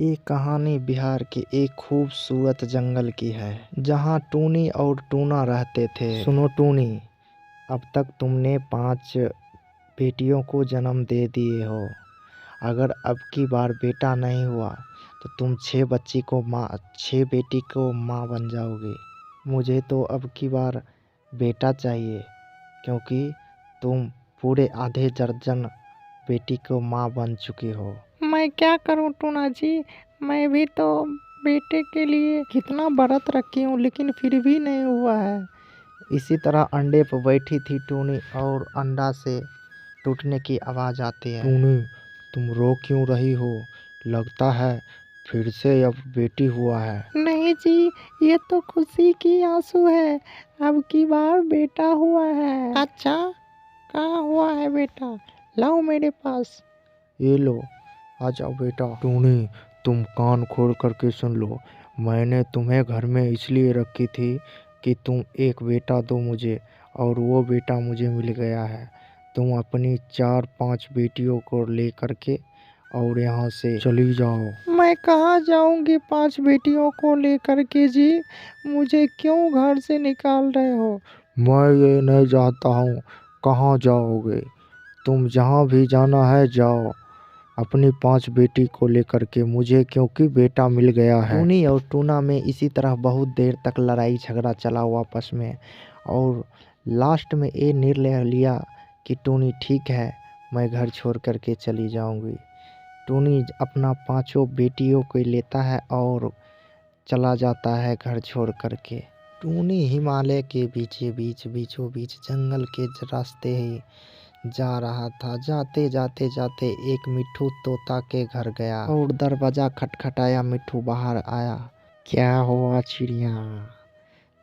ये कहानी बिहार के एक खूबसूरत जंगल की है जहाँ टूनी और टूना रहते थे। सुनो टूनी, अब तक तुमने 5 बेटियों को जन्म दे दिए हो। अगर अब की बार बेटा नहीं हुआ तो तुम 6 बेटी को माँ बन जाओगे। मुझे तो अब की बार बेटा चाहिए क्योंकि तुम पूरे आधे दर्जन बेटी को माँ बन चुकी हो। मैं क्या करूं टूना जी, मैं भी तो बेटे के लिए कितना व्रत रखी हूँ लेकिन फिर भी नहीं हुआ है। इसी तरह अंडे पर बैठी थी टूनी और अंडा से टूटने की आवाज आती है। टूनी, तुम रो क्यों रही हो? लगता है फिर से अब बेटी हुआ है। नहीं जी, ये तो खुशी की आंसू है, अब की बार बेटा हुआ है। अच्छा, कहाँ हुआ है बेटा? लाओ मेरे पास। ये लो, आ जाओ बेटा। टूनी, तुम कान खोल करके सुन लो। मैंने तुम्हें घर में इसलिए रखी थी कि तुम एक बेटा दो मुझे, और वो बेटा मुझे मिल गया है। तुम अपनी 4-5 बेटियों को लेकर के और यहाँ से चली जाओ। मैं कहाँ जाऊंगी 5 बेटियों को लेकर के जी? मुझे क्यों घर से निकाल रहे हो? मैं ये नहीं चाहता हूँ। कहाँ जाओगे? तुम जहाँ भी जाना है जाओ, अपनी 5 बेटी को लेकर के मुझे, क्योंकि बेटा मिल गया है। टूनी और टूना में इसी तरह बहुत देर तक लड़ाई झगड़ा चला आपस में, और लास्ट में ये निर्णय लिया कि टूनी ठीक है, मैं घर छोड़ करके चली जाऊंगी। टूनी अपना 5 बेटियों को लेता है और चला जाता है घर छोड़ करके। टूनी हिमालय के बीचों बीच जंगल के रास्ते ही जा रहा था। जाते जाते एक मिट्ठू तोता के घर गया और दरवाजा खटखटाया। मिट्ठू बाहर आया। क्या हुआ चिड़िया?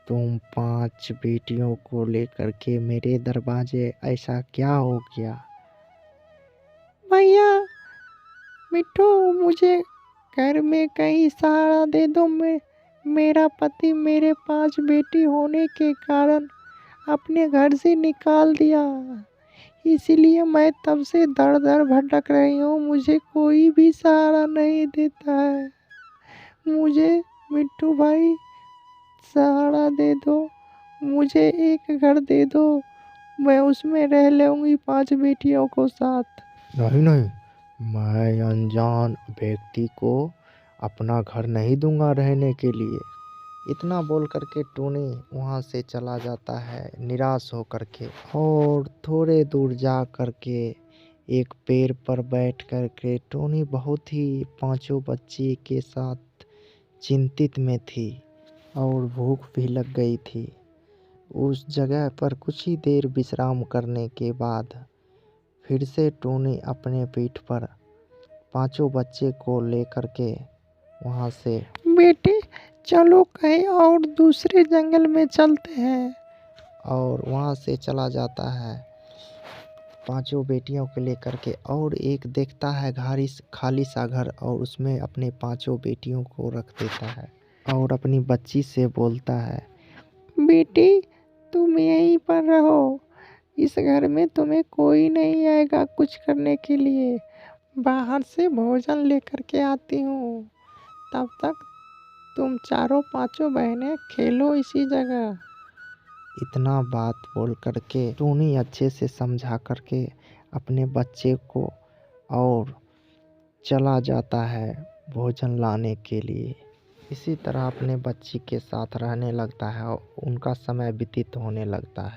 तुम 5 बेटियों को लेकर के मेरे दरवाजे, ऐसा क्या हो गया? भैया मिट्ठू, मुझे घर में कहीं सहारा दे दो। मेरा पति मेरे 5 बेटी होने के कारण अपने घर से निकाल दिया, इसीलिए मैं तब से दर दर भटक रही हूँ। मुझे कोई भी सहारा नहीं देता है। मुझे मिट्ठू भाई सहारा दे दो, मुझे एक घर दे दो, मैं उसमें रह लूँगी 5 बेटियों को साथ। नहीं नहीं, मैं अनजान व्यक्ति को अपना घर नहीं दूंगा रहने के लिए। इतना बोल करके टूनी वहाँ से चला जाता है निराश हो करके, और थोड़े दूर जा करके एक पेड़ पर बैठ करके टूनी बहुत ही 5 बच्चे के साथ चिंतित में थी और भूख भी लग गई थी। उस जगह पर कुछ ही देर विश्राम करने के बाद फिर से टूनी अपने पीठ पर 5 बच्चे को लेकर के वहाँ से, बेटे चलो कहीं और दूसरे जंगल में चलते हैं। और वहाँ से चला जाता है 5 बेटियों को लेकर के, और एक देखता है खाली सा घर, और उसमें अपने 5 बेटियों को रख देता है और अपनी बच्ची से बोलता है, बेटी तुम यहीं पर रहो, इस घर में तुम्हें कोई नहीं आएगा कुछ करने के लिए। बाहर से भोजन लेकर के आती हूँ, तब तक तुम चारों 5 बहनें खेलो इसी जगह। इतना बात बोल करके टूनी अच्छे से समझा करके अपने बच्चे को और चला जाता है भोजन लाने के लिए। इसी तरह अपने बच्ची के साथ रहने लगता है और उनका समय व्यतीत होने लगता है।